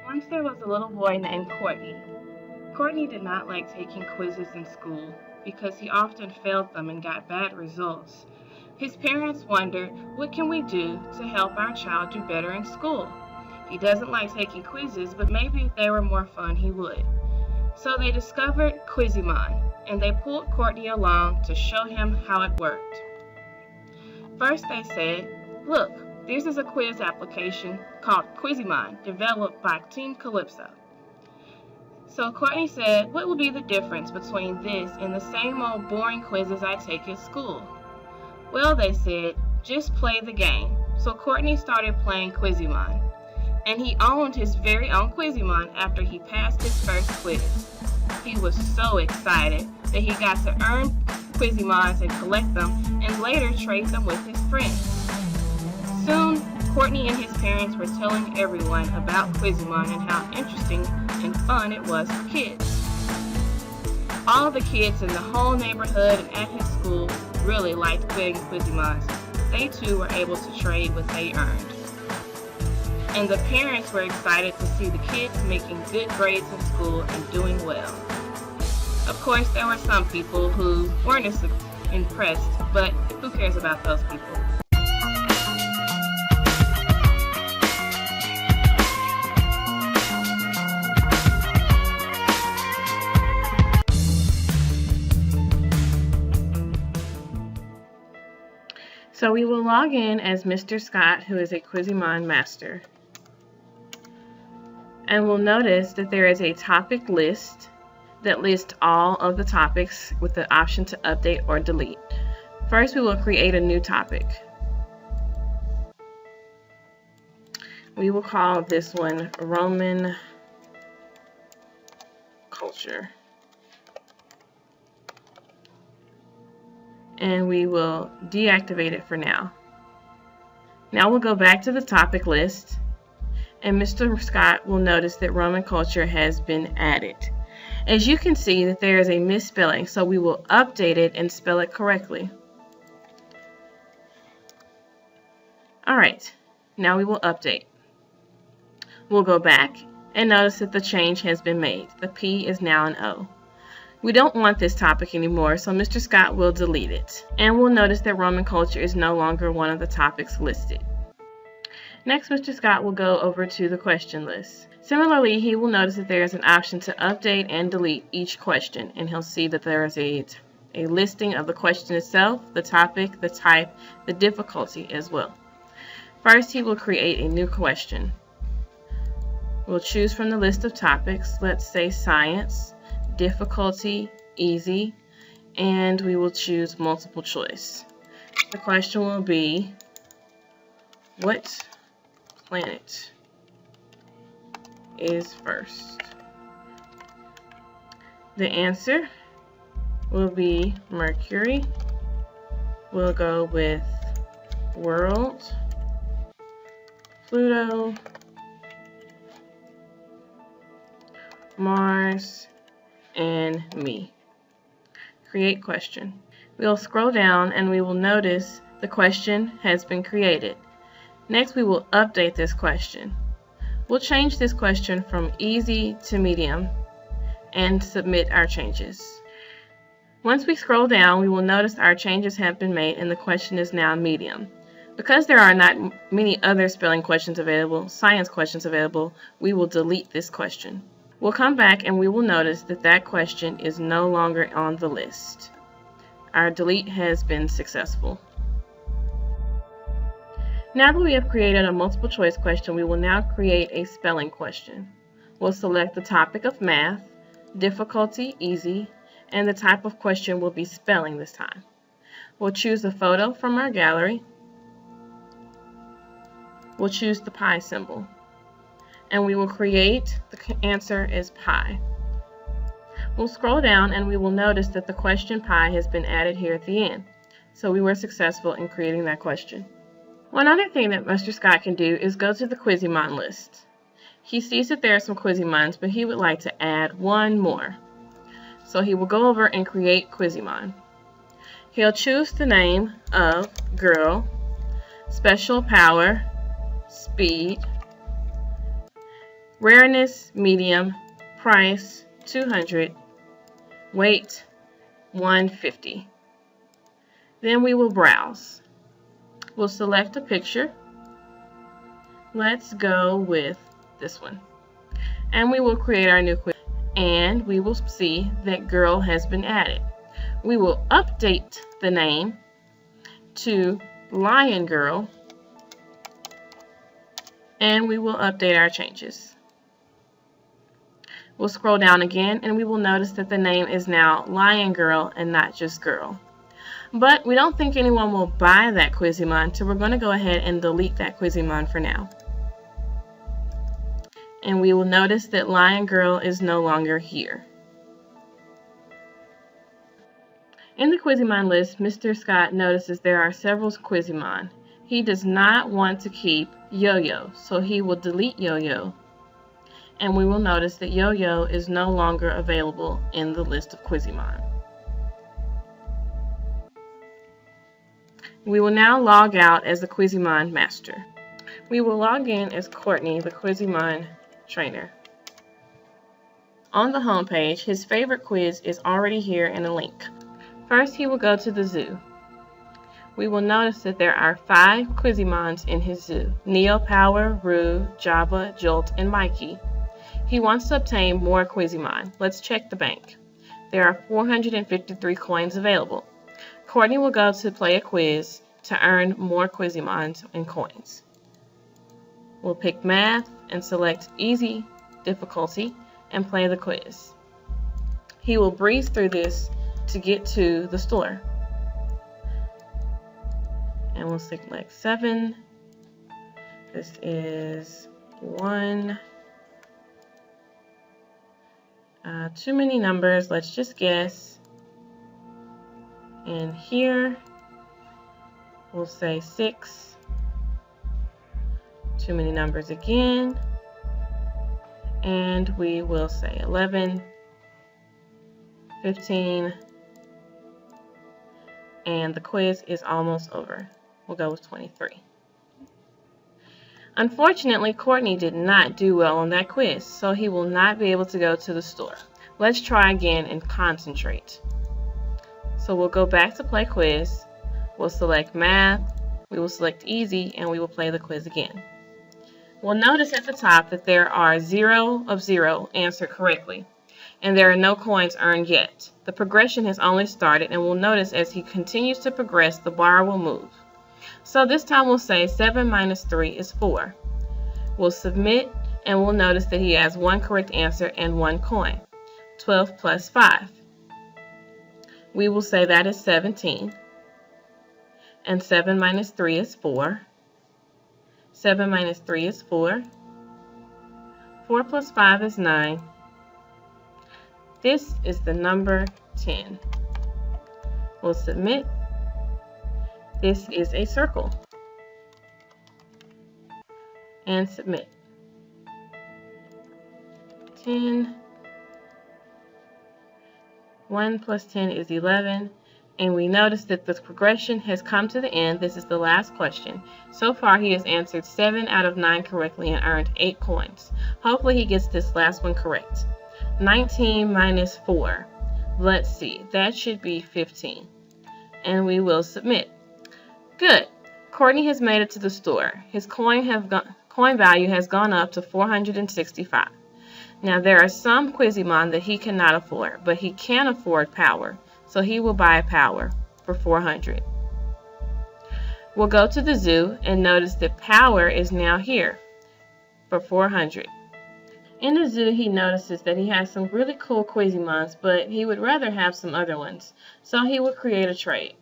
Once there was a little boy named Courtney. Courtney did not like taking quizzes in school because he often failed them and got bad results. His parents wondered, what can we do to help our child do better in school? He doesn't like taking quizzes, but maybe if they were more fun, he would. So they discovered Quizemon, and they pulled Courtney along to show him how it worked. First they said, look, this is a quiz application called Quizemon, developed by Team Calypso. So Courtney said, what will be the difference between this and the same old boring quizzes I take at school? Well, they said, just play the game. So Courtney started playing Quizemon, and he owned his very own Quizemon after he passed his first quiz. He was so excited that he got to earn Quizemons and collect them, and later trade them with his friends. Soon, Courtney and his parents were telling everyone about Quizemon and how interesting and fun it was for kids. All the kids in the whole neighborhood and at his school really liked playing Quizemons. They too were able to trade what they earned. And the parents were excited to see the kids making good grades in school and doing well. Of course, there were some people who weren't as impressed, but who cares about those people? So we will log in as Mr. Scott, who is a Quizemon master. And we'll notice that there is a topic list that lists all of the topics with the option to update or delete. First, we will create a new topic. We will call this one Roman culture. And we will deactivate it for now. Now we'll go back to the topic list, and Mr. Scott will notice that Roman culture has been added. As you can see that there is a misspelling, so we will update it and spell it correctly. Alright, now we will update. We'll go back and notice that the change has been made. The P is now an O. We don't want this topic anymore, so Mr. Scott will delete it. And we'll notice that Roman culture is no longer one of the topics listed. Next, Mr. Scott will go over to the question list. Similarly, he will notice that there is an option to update and delete each question, and he'll see that there is a listing of the question itself, the topic, the type, the difficulty as well. First, he will create a new question. We'll choose from the list of topics, let's say science, difficulty, easy, and we will choose multiple choice. The question will be, what planet is first? The answer will be Mercury. We'll go with world, Pluto, Mars, and me. Create question. We'll scroll down and we will notice the question has been created. Next, we will update this question. We'll change this question from easy to medium and submit our changes. Once we scroll down, we will notice our changes have been made and the question is now medium. Because there are not many other spelling questions available, science questions available, we will delete this question. We'll come back and we will notice that that question is no longer on the list. Our delete has been successful. Now that we have created a multiple choice question, we will now create a spelling question. We'll select the topic of math, difficulty, easy, and the type of question will be spelling this time. We'll choose a photo from our gallery. We'll choose the pi symbol. And we will create the answer as pi. We'll scroll down and we will notice that the question pi has been added here at the end. So we were successful in creating that question. One other thing that Mr. Scott can do is go to the Quizemon list. He sees that there are some Quizemons, but he would like to add one more. So he will go over and create Quizemon. He'll choose the name of girl, special power, speed, Rareness, medium. Price, $200. Weight, 150. Then we will browse. We'll select a picture. Let's go with this one. And we will create our new quiz. And we will see that girl has been added. We will update the name to Lion Girl. And we will update our changes. We'll scroll down again and we will notice that the name is now Lion Girl and not just Girl. But we don't think anyone will buy that Quizemon, so we're going to go ahead and delete that Quizemon for now. And we will notice that Lion Girl is no longer here. In the Quizemon list, Mr. Scott notices there are several Quizemon. He does not want to keep Yo-Yo, so he will delete Yo-Yo. And we will notice that Yo-Yo is no longer available in the list of Quizemon. We will now log out as the Quizemon master. We will log in as Courtney, the Quizemon trainer. On the home page, his favorite quiz is already here in a link. First, he will go to the zoo. We will notice that there are 5 Quizemons in his zoo: Neo, Power, Roo, Java, Jolt, and Mikey. He wants to obtain more Quizemon. Let's check the bank. There are 453 coins available. Courtney will go to play a quiz to earn more Quizemons and coins. We'll pick math and select easy difficulty and play the quiz. He will breeze through this to get to the store. And we'll select 7. This is 1. Too many numbers, let's just guess. And here we'll say 6. Too many numbers again. And we will say 11, 15, and the quiz is almost over. We'll go with 23. Unfortunately, Courtney did not do well on that quiz, so he will not be able to go to the store. Let's try again and concentrate. So we'll go back to play quiz. We'll select math, we will select easy, and we will play the quiz again. We'll notice at the top that there are 0 of 0 answered correctly, and there are no coins earned yet. The progression has only started, and we'll notice as he continues to progress, the bar will move. So this time we'll say 7 minus 3 is 4. We'll submit, and we'll notice that he has 1 correct answer and 1 coin. 12 plus 5. We will say that is 17. And 7 minus 3 is 4. 7 minus 3 is 4. 4 plus 5 is 9. This is the number 10. We'll submit. This is a circle. And submit. 10. 1 plus 10 is 11. And we notice that the progression has come to the end. This is the last question. So far, he has answered 7 out of 9 correctly and earned 8 coins. Hopefully, he gets this last one correct. 19 minus 4. Let's see. That should be 15. And we will submit. Good. Courtney has made it to the store. His coin value has gone up to 465. Now, there are some Quizemon that he cannot afford, but he can afford Power. So he will buy Power for 400. We'll go to the zoo and notice that Power is now here for 400. In the zoo, he notices that he has some really cool Quizemons, but he would rather have some other ones. So he will create a trade.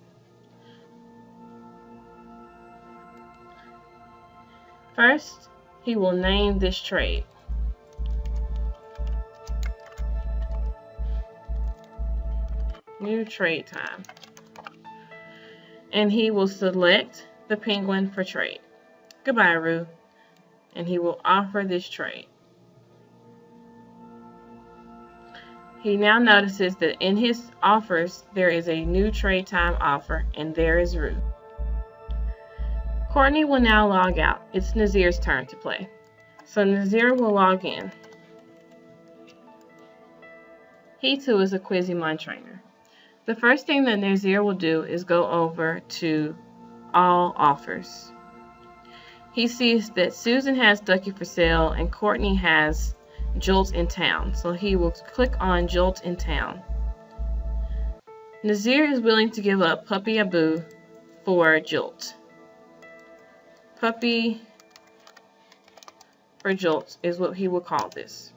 First, he will name this trade. New trade time. And he will select the penguin for trade. Goodbye, Roo. And he will offer this trade. He now notices that in his offers, there is a new trade time offer, and there is Roo. Courtney will now log out. It's Nazir's turn to play. So Nazir will log in. He too is a Quizemon trainer. The first thing that Nazir will do is go over to all offers. He sees that Susan has Ducky for sale and Courtney has Jolt in town. So he will click on Jolt in town. Nazir is willing to give up Puppy Abu for Jolt. Puppy for Jolt is what he will call this.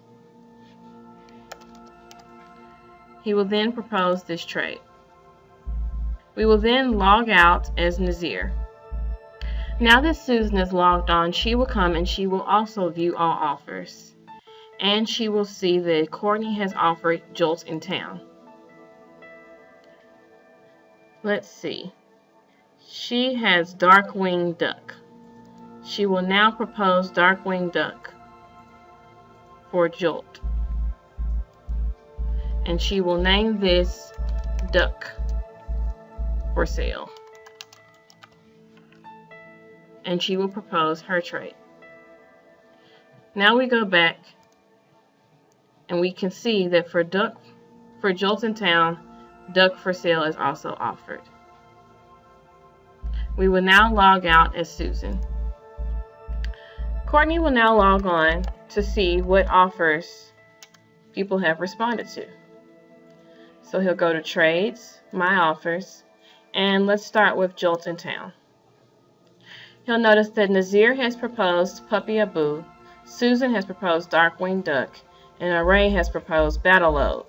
He will then propose this trade. We will then log out as Nazir. Now that Susan is logged on, she will come and she will also view all offers. And she will see that Courtney has offered Jolt in town. Let's see. She has Darkwing Duck. She will now propose Darkwing Duck for Jolt. And she will name this Duck for sale. And she will propose her trade. Now we go back and we can see that for Jolt in town, Duck for sale is also offered. We will now log out as Susan. Courtney will now log on to see what offers people have responded to. So he'll go to Trades, My Offers, and let's start with Jolt in town. He'll notice that Nazir has proposed Puppy Abu, Susan has proposed Darkwing Duck, and Array has proposed Battle Load.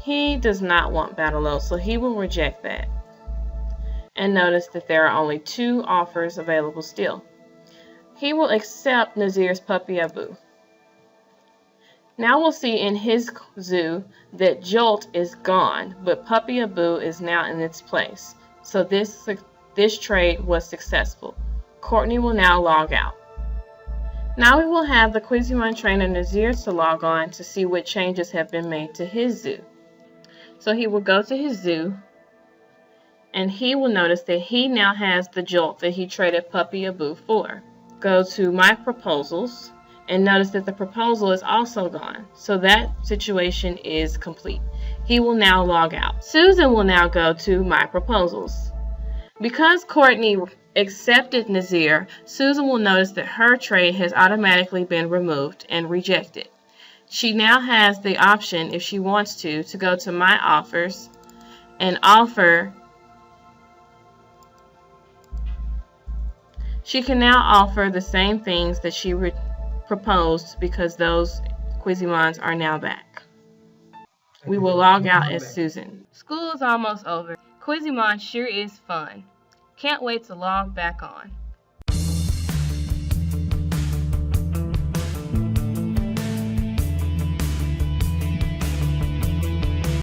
He does not want Battle Load, so he will reject that. And notice that there are only 2 offers available still. He will accept Nazir's Puppy Abu. Now we'll see in his zoo that Jolt is gone, but Puppy Abu is now in its place. So this trade was successful. Courtney will now log out. Now we will have the Quizemon trainer Nazir to log on to see what changes have been made to his zoo. So he will go to his zoo and he will notice that he now has the Jolt that he traded Puppy Abu for. Go to My Proposals and notice that the proposal is also gone. So that situation is complete. He will now log out. Susan will now go to My Proposals. Because Courtney accepted Nazir, Susan will notice that her trade has automatically been removed and rejected. She now has the option, if she wants to go to My Offers and offer. She can now offer the same things that she proposed because those Quizemons are now back. We will log out as Susan. School is almost over. Quizemon sure is fun. Can't wait to log back on.